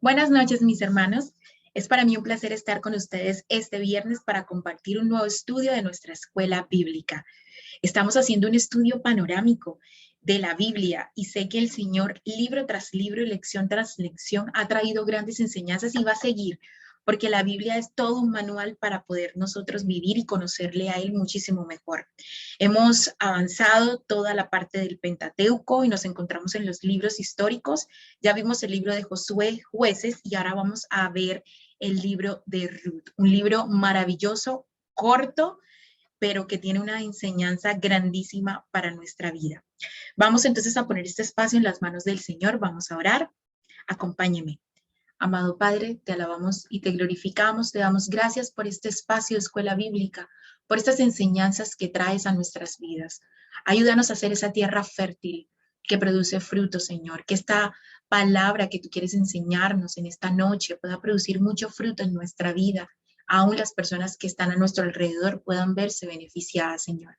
Buenas noches, mis hermanos. Es para mí un placer estar con ustedes este viernes para compartir un nuevo estudio de nuestra escuela bíblica. Estamos haciendo un estudio panorámico de la Biblia y sé que el Señor, libro tras libro y lección tras lección, ha traído grandes enseñanzas y va a seguir, porque la Biblia es todo un manual para poder nosotros vivir y conocerle a Él muchísimo mejor. Hemos avanzado toda la parte del Pentateuco y nos encontramos en los libros históricos. Ya vimos el libro de Josué, Jueces, y ahora vamos a ver el libro de Ruth, un libro maravilloso, corto, pero que tiene una enseñanza grandísima para nuestra vida. Vamos entonces a poner este espacio en las manos del Señor, vamos a orar. Acompáñeme. Amado Padre, te alabamos y te glorificamos, te damos gracias por este espacio de escuela bíblica, por estas enseñanzas que traes a nuestras vidas. Ayúdanos a hacer esa tierra fértil que produce fruto, Señor, que esta palabra que tú quieres enseñarnos en esta noche pueda producir mucho fruto en nuestra vida. Aún las personas que están a nuestro alrededor puedan verse beneficiadas, Señor.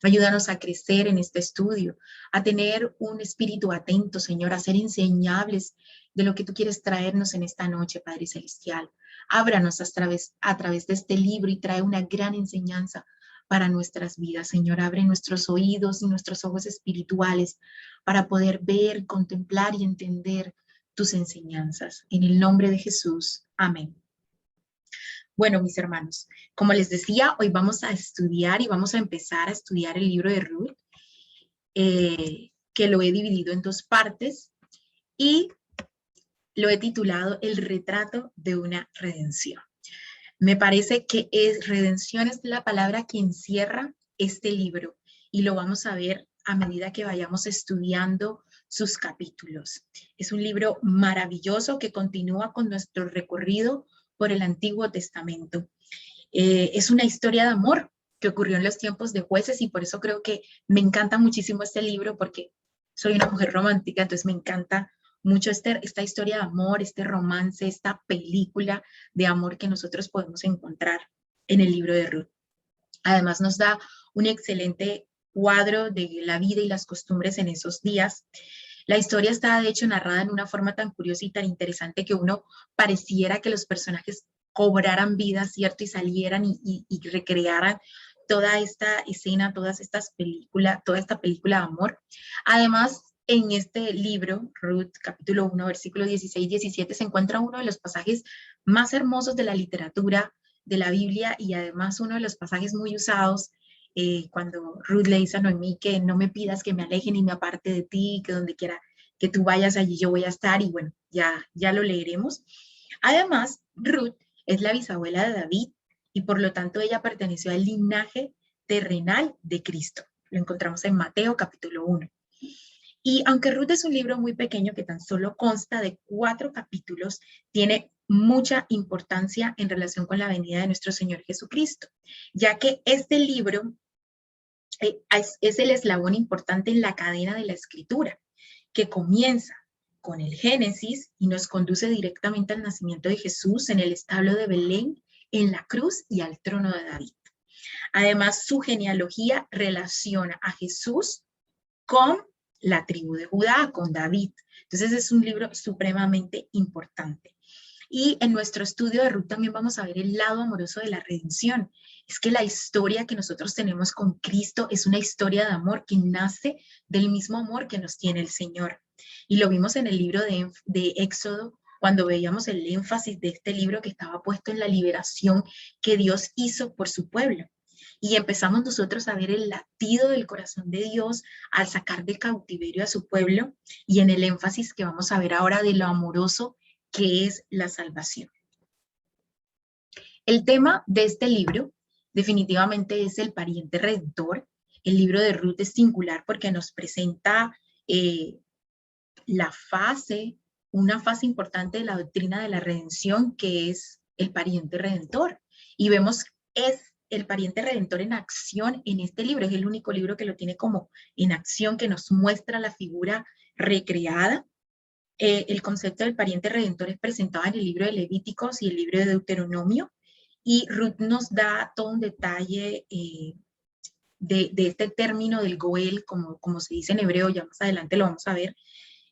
Ayúdanos a crecer en este estudio, a tener un espíritu atento, Señor, a ser enseñables de lo que tú quieres traernos en esta noche, Padre Celestial. Ábranos a través de este libro y trae una gran enseñanza para nuestras vidas, Señor. Abre nuestros oídos y nuestros ojos espirituales para poder ver, contemplar y entender tus enseñanzas. En el nombre de Jesús. Amén. Bueno, mis hermanos, como les decía, hoy vamos a estudiar y vamos a empezar a estudiar el libro de Ruth, que lo he dividido en dos partes y lo he titulado El retrato de una redención. Me parece que redención es la palabra que encierra este libro y lo vamos a ver a medida que vayamos estudiando sus capítulos. Es un libro maravilloso que continúa con nuestro recorrido por el Antiguo Testamento. Es una historia de amor que ocurrió en los tiempos de Jueces y por eso creo que me encanta muchísimo este libro porque soy una mujer romántica, entonces me encanta mucho esta historia de amor, este romance, esta película de amor que nosotros podemos encontrar en el libro de Ruth. Además nos da un excelente cuadro de la vida y las costumbres en esos días. La historia está de hecho narrada en una forma tan curiosa y tan interesante que uno pareciera que los personajes cobraran vida, ¿cierto? Y salieran y recrearan toda esta escena, toda esta película de amor. Además, en este libro, Ruth, capítulo 1, versículo 16-17, se encuentra uno de los pasajes más hermosos de la literatura de la Biblia y además uno de los pasajes muy usados cuando Ruth le dice a Noemí que no me pidas que me aleje ni me aparte de ti, que donde quiera que tú vayas allí yo voy a estar y bueno, ya lo leeremos. Además, Ruth es la bisabuela de David y por lo tanto ella perteneció al linaje terrenal de Cristo. Lo encontramos en Mateo capítulo 1. Y aunque Ruth es un libro muy pequeño que tan solo consta de 4 capítulos, tiene mucha importancia en relación con la venida de nuestro Señor Jesucristo, ya que este libro es el eslabón importante en la cadena de la escritura, que comienza con el Génesis y nos conduce directamente al nacimiento de Jesús en el establo de Belén, en la cruz y al trono de David. Además, su genealogía relaciona a Jesús con la tribu de Judá, con David. Entonces es un libro supremamente importante. Y en nuestro estudio de Ruth también vamos a ver el lado amoroso de la redención. Es que la historia que nosotros tenemos con Cristo es una historia de amor que nace del mismo amor que nos tiene el Señor. Y lo vimos en el libro de Éxodo, cuando veíamos el énfasis de este libro que estaba puesto en la liberación que Dios hizo por su pueblo. Y empezamos nosotros a ver el latido del corazón de Dios al sacar del cautiverio a su pueblo y en el énfasis que vamos a ver ahora de lo amoroso que es la salvación. El tema de este libro definitivamente es el pariente redentor. El libro de Ruth es singular porque nos presenta una fase importante de la doctrina de la redención, que es el pariente redentor. Y vemos es el pariente redentor en acción en este libro. Es el único libro que lo tiene como en acción, que nos muestra la figura recreada. El concepto del pariente redentor es presentado en el libro de Levíticos y el libro de Deuteronomio, y Ruth nos da todo un detalle de este término del Goel, como se dice en hebreo, ya más adelante lo vamos a ver,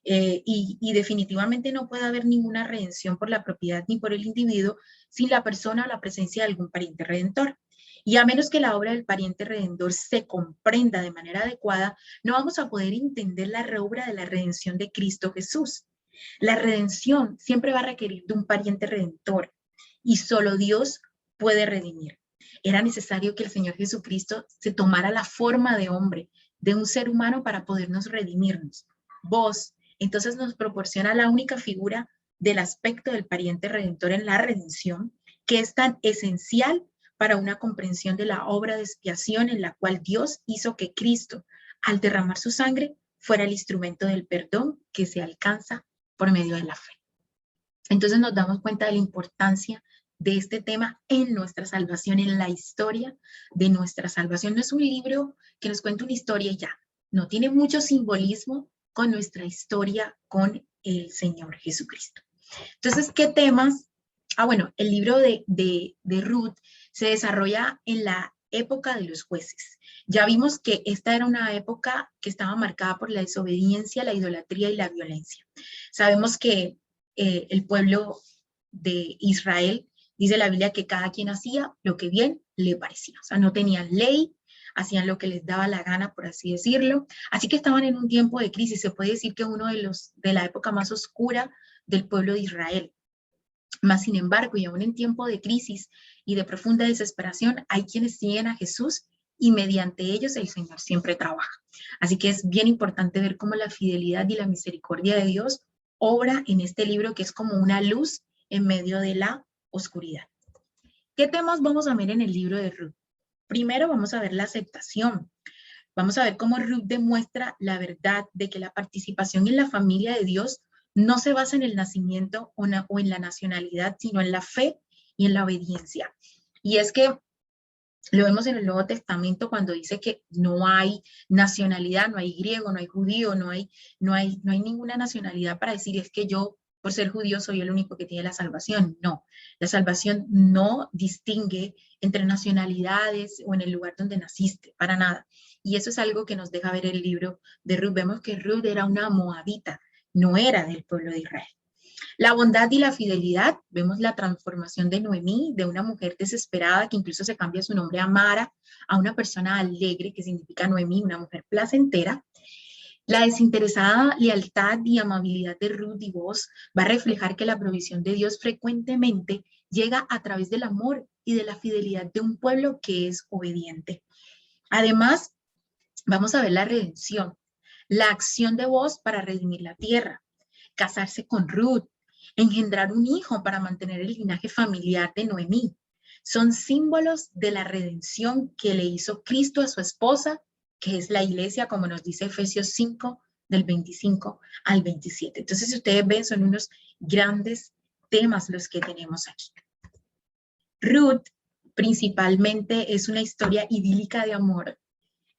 y definitivamente no puede haber ninguna redención por la propiedad ni por el individuo sin la persona o la presencia de algún pariente redentor. Y a menos que la obra del pariente redentor se comprenda de manera adecuada, no vamos a poder entender la obra de la redención de Cristo Jesús. La redención siempre va a requerir de un pariente redentor y solo Dios puede redimir. Era necesario que el Señor Jesucristo se tomara la forma de hombre, de un ser humano para podernos redimirnos. Vos, entonces nos proporciona la única figura del aspecto del pariente redentor en la redención, que es tan esencial para una comprensión de la obra de expiación en la cual Dios hizo que Cristo, al derramar su sangre, fuera el instrumento del perdón que se alcanza por medio de la fe. Entonces nos damos cuenta de la importancia de este tema en nuestra salvación, en la historia de nuestra salvación. No es un libro que nos cuente una historia y ya, no, tiene mucho simbolismo con nuestra historia con el Señor Jesucristo. Entonces, ¿qué temas? Bueno, el libro de Ruth se desarrolla en la época de los jueces. Ya vimos que esta era una época que estaba marcada por la desobediencia, la idolatría y la violencia. Sabemos que el pueblo de Israel, dice la Biblia, que cada quien hacía lo que bien le parecía. O sea, no tenían ley, hacían lo que les daba la gana, por así decirlo. Así que estaban en un tiempo de crisis. Se puede decir que uno de la época más oscura del pueblo de Israel. Más sin embargo, y aún en tiempo de crisis y de profunda desesperación, hay quienes siguen a Jesús y mediante ellos el Señor siempre trabaja. Así que es bien importante ver cómo la fidelidad y la misericordia de Dios obra en este libro que es como una luz en medio de la oscuridad. ¿Qué temas vamos a ver en el libro de Ruth? Primero vamos a ver la aceptación. Vamos a ver cómo Ruth demuestra la verdad de que la participación en la familia de Dios no se basa en el nacimiento o en la nacionalidad, sino en la fe y en la obediencia. Y es que lo vemos en el Nuevo Testamento cuando dice que no hay nacionalidad, no hay griego, no hay judío, no hay ninguna nacionalidad para decir es que yo, por ser judío, soy el único que tiene la salvación. No, la salvación no distingue entre nacionalidades o en el lugar donde naciste, para nada. Y eso es algo que nos deja ver el libro de Ruth. Vemos que Ruth era una moabita, no era del pueblo de Israel. La bondad y la fidelidad, vemos la transformación de Noemí, de una mujer desesperada que incluso se cambia su nombre a Mara, a una persona alegre, que significa Noemí, una mujer placentera. La desinteresada lealtad y amabilidad de Ruth y Boaz va a reflejar que la provisión de Dios frecuentemente llega a través del amor y de la fidelidad de un pueblo que es obediente. Además, vamos a ver la redención, la acción de Boaz para redimir la tierra, casarse con Ruth, engendrar un hijo para mantener el linaje familiar de Noemí. Son símbolos de la redención que le hizo Cristo a su esposa, que es la iglesia, como nos dice Efesios 5, del 25 al 27. Entonces, si ustedes ven, son unos grandes temas los que tenemos aquí. Ruth, principalmente, es una historia idílica de amor,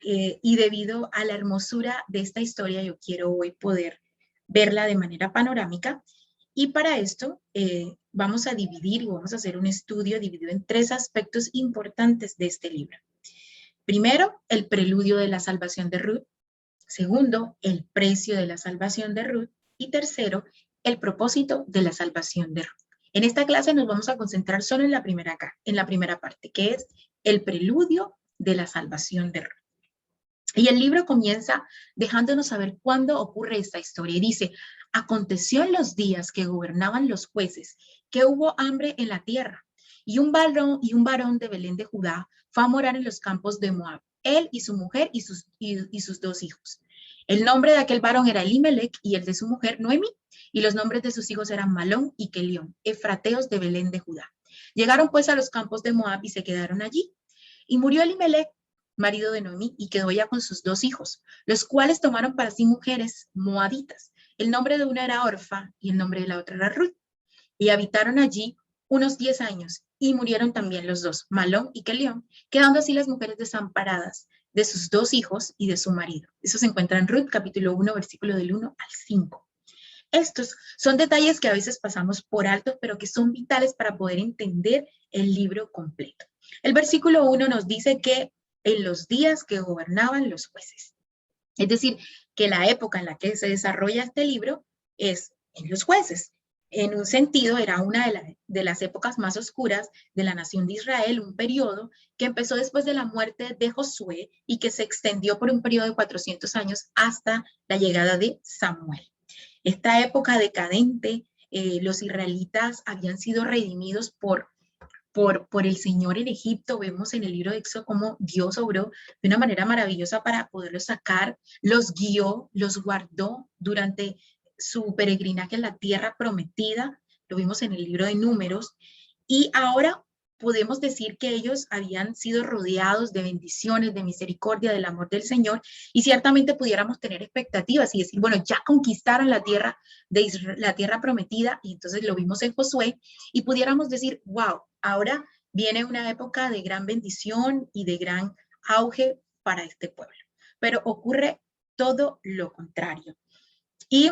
y debido a la hermosura de esta historia, yo quiero hoy poder verla de manera panorámica. Y para esto vamos a dividir y vamos a hacer un estudio dividido en 3 aspectos importantes de este libro. Primero, el preludio de la salvación de Ruth. Segundo, el precio de la salvación de Ruth. Y tercero, el propósito de la salvación de Ruth. En esta clase nos vamos a concentrar solo en la primera parte, que es el preludio de la salvación de Ruth. Y el libro comienza dejándonos saber cuándo ocurre esta historia. Y dice, aconteció en los días que gobernaban los jueces, que hubo hambre en la tierra, y un varón de Belén de Judá fue a morar en los campos de Moab, él y su mujer y sus 2 hijos. El nombre de aquel varón era Elimelech y el de su mujer Noemí, y los nombres de sus hijos eran Malón y Kelión, efrateos de Belén de Judá. Llegaron pues a los campos de Moab y se quedaron allí. Y murió Elimelech, marido de Noemí, y quedó ella con sus 2 hijos, los cuales tomaron para sí mujeres moabitas. El nombre de una era Orfa y el nombre de la otra era Ruth. Y habitaron allí unos 10 años, y murieron también los 2, Malón y Kelión, quedando así las mujeres desamparadas de sus 2 hijos y de su marido. Eso se encuentra en Ruth, capítulo 1, versículo del 1 al 5. Estos son detalles que a veces pasamos por alto, pero que son vitales para poder entender el libro completo. El versículo 1 nos dice que en los días que gobernaban los jueces. Es decir, que la época en la que se desarrolla este libro es en los jueces. En un sentido, era una de las épocas más oscuras de la nación de Israel, un periodo que empezó después de la muerte de Josué y que se extendió por un periodo de 400 años hasta la llegada de Samuel. Esta época decadente, los israelitas habían sido redimidos por el Señor en Egipto. Vemos en el libro de Éxodo cómo Dios obró de una manera maravillosa para poderlos sacar, los guió, los guardó durante su peregrinaje en la tierra prometida. Lo vimos en el libro de Números. Y ahora podemos decir que ellos habían sido rodeados de bendiciones, de misericordia, del amor del Señor, y ciertamente pudiéramos tener expectativas y decir, bueno, ya conquistaron la tierra de Israel, la tierra prometida, y entonces lo vimos en Josué, y pudiéramos decir, wow, ahora viene una época de gran bendición y de gran auge para este pueblo. Pero ocurre todo lo contrario. Y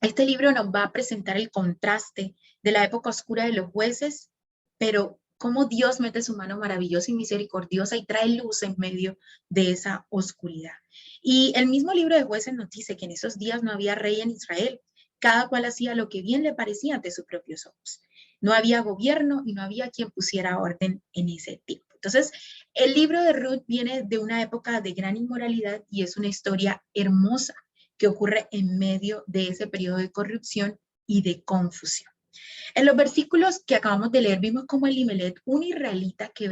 este libro nos va a presentar el contraste de la época oscura de los jueces, pero cómo Dios mete su mano maravillosa y misericordiosa y trae luz en medio de esa oscuridad. Y el mismo libro de jueces nos dice que en esos días no había rey en Israel, cada cual hacía lo que bien le parecía ante sus propios ojos. No había gobierno y no había quien pusiera orden en ese tiempo. Entonces, el libro de Ruth viene de una época de gran inmoralidad y es una historia hermosa que ocurre en medio de ese periodo de corrupción y de confusión. En los versículos que acabamos de leer vimos como Elimelech, un israelita que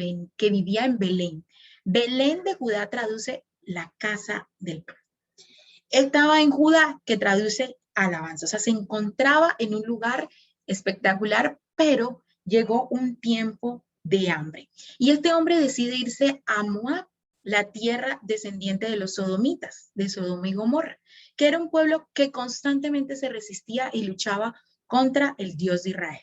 vivía en Belén. Belén de Judá traduce la casa del pueblo. Estaba en Judá, que traduce alabanza. O sea, se encontraba en un lugar espectacular, pero llegó un tiempo de hambre. Y este hombre decide irse a Moab, la tierra descendiente de los sodomitas, de Sodoma y Gomorra, que era un pueblo que constantemente se resistía y luchaba contra el Dios de Israel.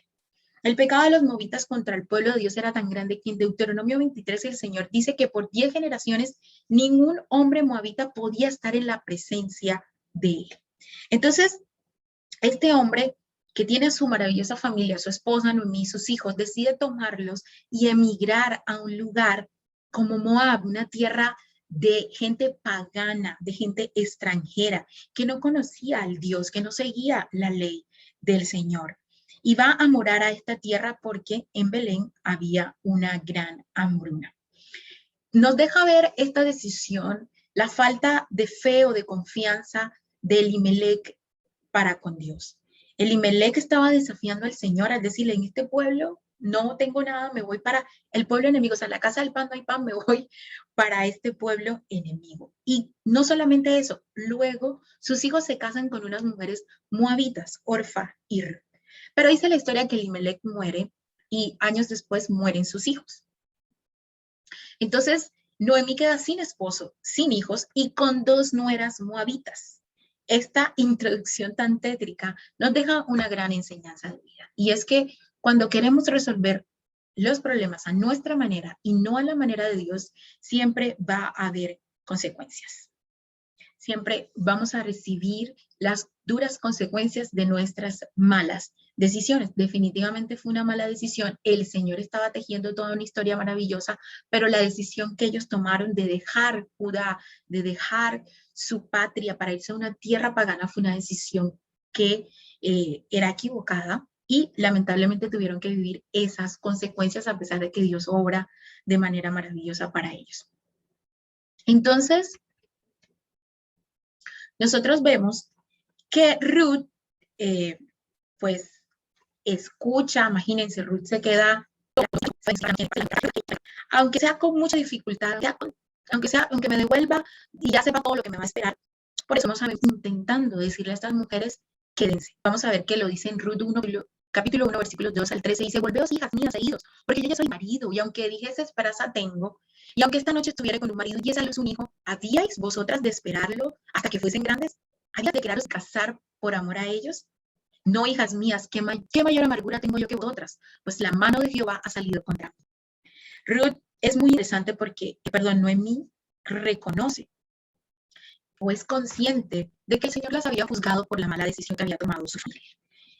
El pecado de los moabitas contra el pueblo de Dios era tan grande que en Deuteronomio 23 el Señor dice que por 10 generaciones ningún hombre moabita podía estar en la presencia de él. Entonces, este hombre que tiene su maravillosa familia, su esposa Noemí, sus hijos, decide tomarlos y emigrar a un lugar como Moab, una tierra de gente pagana, de gente extranjera, que no conocía al Dios, que no seguía la ley del Señor. Y va a morar a esta tierra porque en Belén había una gran hambruna. Nos deja ver esta decisión, la falta de fe o de confianza de Elimelech para con Dios. Elimelech estaba desafiando al Señor al decirle, en este pueblo no tengo nada, me voy para el pueblo enemigo, o sea, en la casa del pan no hay pan, me voy para este pueblo enemigo. Y no solamente eso, luego sus hijos se casan con unas mujeres moabitas, Orfa y Ruth. Pero dice la historia que Elimelech muere y años después mueren sus hijos. Entonces, Noemí queda sin esposo, sin hijos y con 2 nueras moabitas. Esta introducción tan tétrica nos deja una gran enseñanza de vida. Y es que cuando queremos resolver los problemas a nuestra manera y no a la manera de Dios, siempre va a haber consecuencias. Siempre vamos a recibir las duras consecuencias de nuestras malas decisiones. Definitivamente fue una mala decisión. El Señor estaba tejiendo toda una historia maravillosa, pero la decisión que ellos tomaron de dejar Judá, de dejar su patria para irse a una tierra pagana fue una decisión que era equivocada y lamentablemente tuvieron que vivir esas consecuencias a pesar de que Dios obra de manera maravillosa para ellos. Entonces, nosotros vemos que Ruth, pues, escucha, imagínense, Ruth se queda, aunque sea con mucha dificultad, aunque me devuelva y ya sepa todo lo que me va a esperar. Por eso estamos intentando decirle a estas mujeres, quédense. Vamos a ver que lo dice en Ruth 1, capítulo 1, versículos 2 al 13, dice, volveos hijas mías e hijos, porque yo ya soy marido, y aunque dijese esperanza tengo, y aunque esta noche estuviera con un marido y esa luz un hijo, ¿habíais vosotras de esperarlo hasta que fuesen grandes? ¿Habíais de quedaros casar por amor a ellos? No, hijas mías, ¿qué mayor amargura tengo yo que vosotras? Pues la mano de Jehová ha salido contra mí. Ruth es muy interesante porque, Noemí reconoce o es consciente de que el Señor las había juzgado por la mala decisión que había tomado su familia.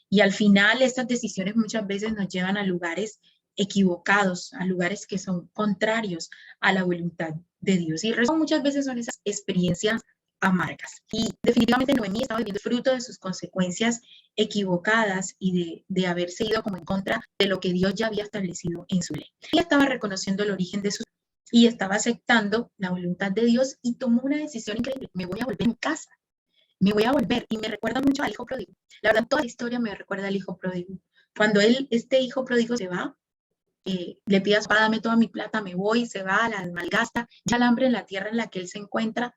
Y al final estas decisiones muchas veces nos llevan a lugares equivocados, a lugares que son contrarios a la voluntad de Dios. Y muchas veces son esas experiencias amargas. Y definitivamente Noemí estaba viviendo fruto de sus consecuencias equivocadas y de haberse ido como en contra de lo que Dios ya había establecido en su ley. Ella estaba reconociendo el origen de su y estaba aceptando la voluntad de Dios y tomó una decisión increíble. Me voy a volver a mi casa, me voy a volver. Y me recuerda mucho al hijo pródigo. La verdad, toda la historia me recuerda al hijo pródigo. Cuando este hijo pródigo se va, le pide a su padre, dame toda mi plata, me voy, se va, la malgasta, ya el hambre en la tierra en la que él se encuentra,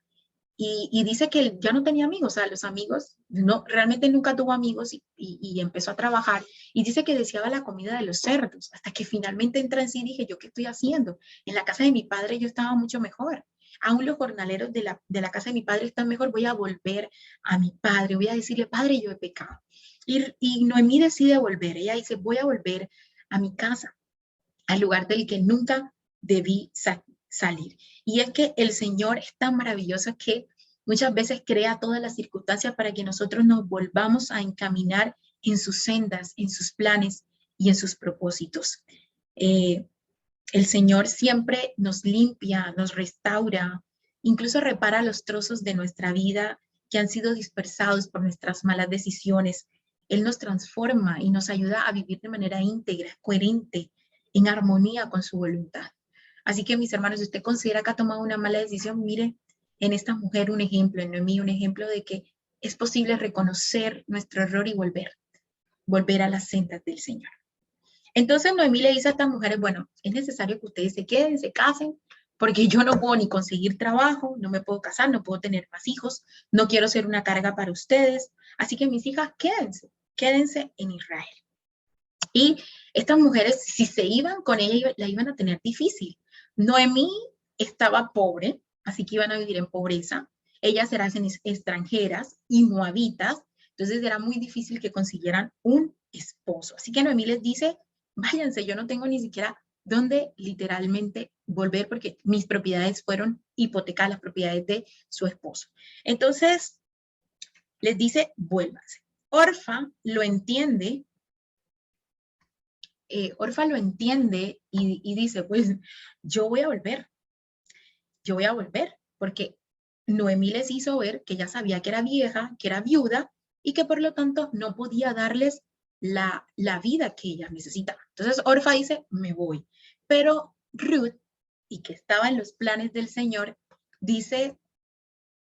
y dice que él ya no tenía amigos, o sea, los amigos, no, realmente nunca tuvo amigos y empezó a trabajar, y dice que deseaba la comida de los cerdos, hasta que finalmente entra en sí y dije, ¿yo qué estoy haciendo? En la casa de mi padre yo estaba mucho mejor, aún los jornaleros de la casa de mi padre están mejor, voy a volver a mi padre, voy a decirle, padre, yo he pecado. Y Noemí decide volver, ella dice, voy a volver a mi casa, al lugar del que nunca debí salir. Y es que el Señor es tan maravilloso que muchas veces crea todas las circunstancias para que nosotros nos volvamos a encaminar en sus sendas, en sus planes y en sus propósitos. El Señor siempre nos limpia, nos restaura, incluso repara los trozos de nuestra vida que han sido dispersados por nuestras malas decisiones. Él nos transforma y nos ayuda a vivir de manera íntegra, coherente, en armonía con su voluntad. Así que, mis hermanos, si usted considera que ha tomado una mala decisión, mire en esta mujer un ejemplo, en Noemí un ejemplo de que es posible reconocer nuestro error y volver a las sendas del Señor. Entonces Noemí le dice a estas mujeres, bueno, es necesario que ustedes se queden, se casen, porque yo no puedo ni conseguir trabajo, no me puedo casar, no puedo tener más hijos, no quiero ser una carga para ustedes. Así que mis hijas, quédense en Israel. Y estas mujeres, si se iban con ella, la iban a tener difícil. Noemí estaba pobre, así que iban a vivir en pobreza. Ellas eran extranjeras y moabitas, entonces era muy difícil que consiguieran un esposo. Así que Noemí les dice, váyanse, yo no tengo ni siquiera dónde literalmente volver porque mis propiedades fueron hipotecadas, las propiedades de su esposo. Entonces les dice, vuélvanse. Orfa lo entiende. Orfa lo entiende y dice, pues yo voy a volver, porque Noemí les hizo ver que ya sabía que era vieja, que era viuda y que por lo tanto no podía darles la vida que ella necesitaba. Entonces Orfa dice, me voy. Pero Ruth, y que estaba en los planes del Señor, dice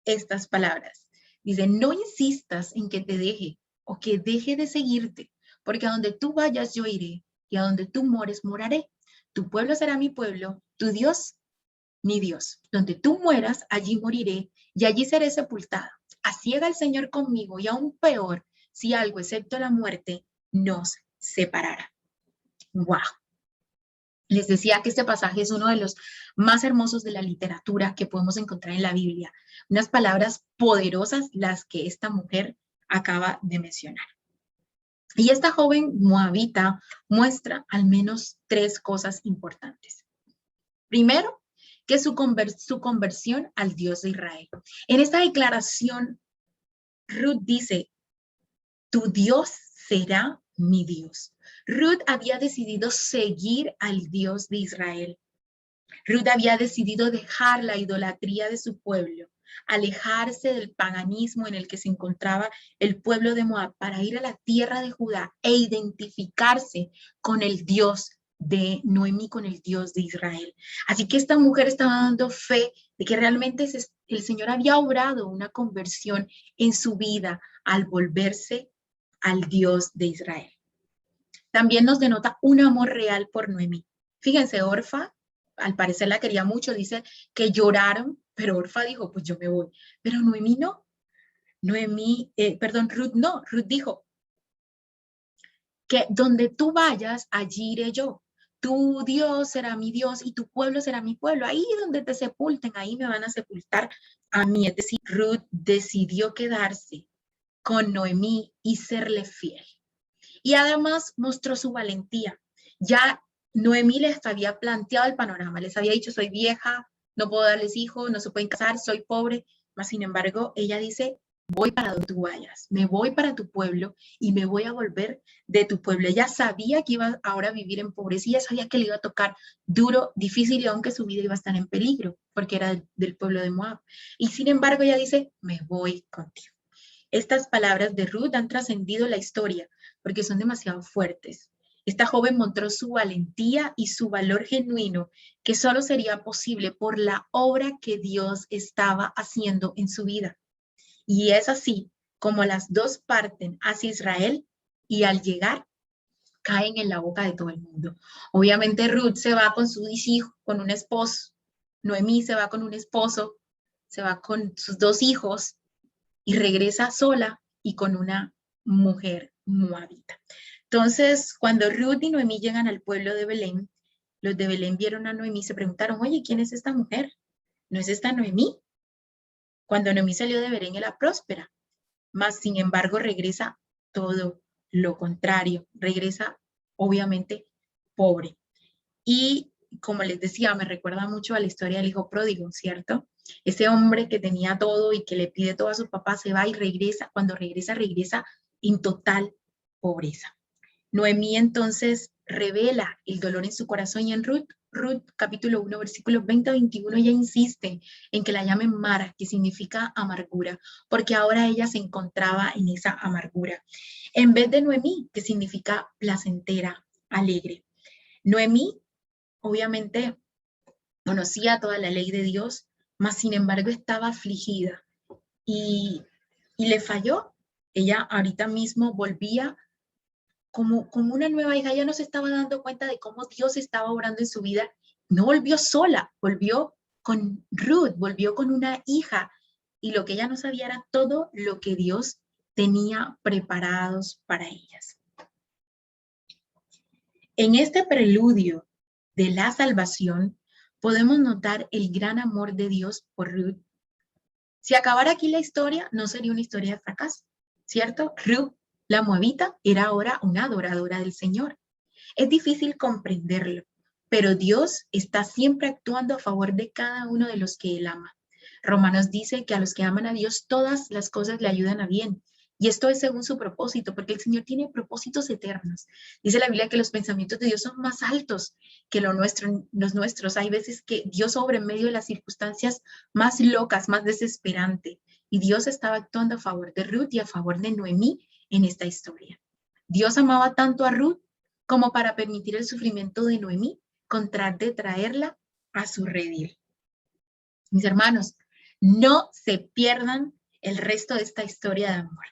estas palabras. Dice, no insistas en que te deje o que deje de seguirte, porque a donde tú vayas yo iré y a donde tú mores moraré. Tu pueblo será mi pueblo, tu Dios mi Dios. Donde tú mueras, allí moriré y allí seré sepultada. Así haga el Señor conmigo y aún peor, si algo excepto la muerte nos separara. ¡Wow! Les decía que este pasaje es uno de los más hermosos de la literatura que podemos encontrar en la Biblia. Unas palabras poderosas las que esta mujer acaba de mencionar. Y esta joven moabita muestra al menos tres cosas importantes. Primero, que su conversión al Dios de Israel. En esta declaración, Ruth dice, tu Dios será mi Dios. Ruth había decidido seguir al Dios de Israel. Ruth había decidido dejar la idolatría de su pueblo, alejarse del paganismo en el que se encontraba el pueblo de Moab para ir a la tierra de Judá e identificarse con el Dios de Noemí, con el Dios de Israel. Así que esta mujer estaba dando fe de que realmente el Señor había obrado una conversión en su vida al volverse al Dios de Israel. También nos denota un amor real por Noemí. Fíjense, Orfa, al parecer la quería mucho, dice que lloraron, pero Orfa dijo, pues yo me voy. Pero Noemí no. Ruth no. Ruth dijo que donde tú vayas, allí iré yo. Tu Dios será mi Dios y tu pueblo será mi pueblo. Ahí donde te sepulten, ahí me van a sepultar a mí. Es decir, Ruth decidió quedarse con Noemí y serle fiel. Y además mostró su valentía. Ya Noemí les había planteado el panorama, les había dicho, soy vieja, no puedo darles hijos, no se pueden casar, soy pobre, mas sin embargo, ella dice, voy para donde tú vayas, me voy para tu pueblo y me voy a volver de tu pueblo. Ella sabía que iba ahora a vivir en pobreza y ella sabía que le iba a tocar duro, difícil y aunque su vida iba a estar en peligro porque era del pueblo de Moab. Y sin embargo ella dice, me voy contigo. Estas palabras de Ruth han trascendido la historia porque son demasiado fuertes. Esta joven mostró su valentía y su valor genuino que solo sería posible por la obra que Dios estaba haciendo en su vida. Y es así como las dos parten hacia Israel y al llegar caen en la boca de todo el mundo. Obviamente Ruth se va con su hijo, con un esposo. Noemí se va con un esposo, se va con sus dos hijos y regresa sola y con una mujer moabita. Entonces, cuando Ruth y Noemí llegan al pueblo de Belén, los de Belén vieron a Noemí y se preguntaron, oye, ¿quién es esta mujer? ¿No es esta Noemí? Cuando Noemí salió de Belén era próspera, mas sin embargo regresa todo lo contrario, regresa obviamente pobre. Y como les decía, me recuerda mucho a la historia del hijo pródigo, ¿cierto? Ese hombre que tenía todo y que le pide todo a su papá se va y regresa, cuando regresa, regresa en total pobreza. Noemí entonces revela el dolor en su corazón y en Ruth capítulo 1, versículos 20 a 21, ella insiste en que la llamen Mara, que significa amargura, porque ahora ella se encontraba en esa amargura, en vez de Noemí, que significa placentera, alegre. Noemí, obviamente, conocía toda la ley de Dios, mas sin embargo estaba afligida y, y le falló. Ella ahorita mismo volvía como una nueva hija, ella no se estaba dando cuenta de cómo Dios estaba obrando en su vida. No volvió sola, volvió con Ruth, volvió con una hija. Y lo que ella no sabía era todo lo que Dios tenía preparados para ellas. En este preludio de la salvación, podemos notar el gran amor de Dios por Ruth. Si acabara aquí la historia, no sería una historia de fracaso, ¿cierto? Ruth, la moabita, era ahora una adoradora del Señor. Es difícil comprenderlo, pero Dios está siempre actuando a favor de cada uno de los que Él ama. Romanos dice que a los que aman a Dios todas las cosas le ayudan a bien. Y esto es según su propósito, porque el Señor tiene propósitos eternos. Dice la Biblia que los pensamientos de Dios son más altos que los nuestros. Hay veces que Dios obra en medio de las circunstancias más locas, más desesperantes. Y Dios estaba actuando a favor de Ruth y a favor de Noemí en esta historia. Dios amaba tanto a Ruth como para permitir el sufrimiento de Noemí con tal de traerla a su redil. Mis hermanos, no se pierdan el resto de esta historia de amor,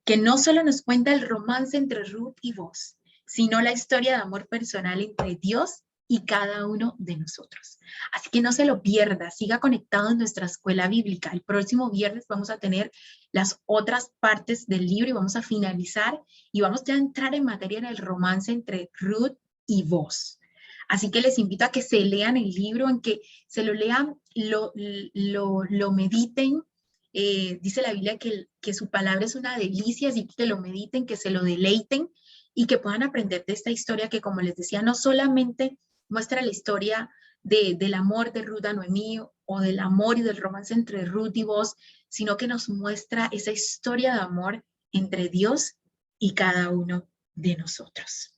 que no solo nos cuenta el romance entre Ruth y Boaz, sino la historia de amor personal entre Dios y cada uno de nosotros. Así que no se lo pierda, siga conectado en nuestra escuela bíblica. El próximo viernes vamos a tener las otras partes del libro y vamos a finalizar y vamos ya a entrar en materia en el romance entre Ruth y Boaz. Así que les invito a que se lean el libro, en que se lo lean, lo mediten. Dice la Biblia que su palabra es una delicia, así que lo mediten, que se lo deleiten y que puedan aprender de esta historia que, como les decía, no solamente muestra la historia del amor de Ruth a Noemí o del amor y del romance entre Ruth y Boaz, sino que nos muestra esa historia de amor entre Dios y cada uno de nosotros.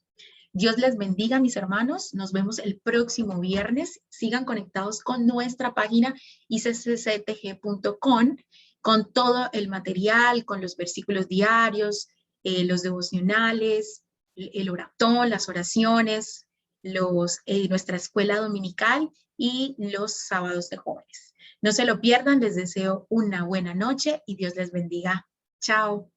Dios les bendiga, mis hermanos. Nos vemos el próximo viernes. Sigan conectados con nuestra página icctg.com con todo el material, con los versículos diarios, los devocionales, el oratón, las oraciones, nuestra escuela dominical y los sábados de jóvenes. No se lo pierdan, les deseo una buena noche y Dios les bendiga. Chao.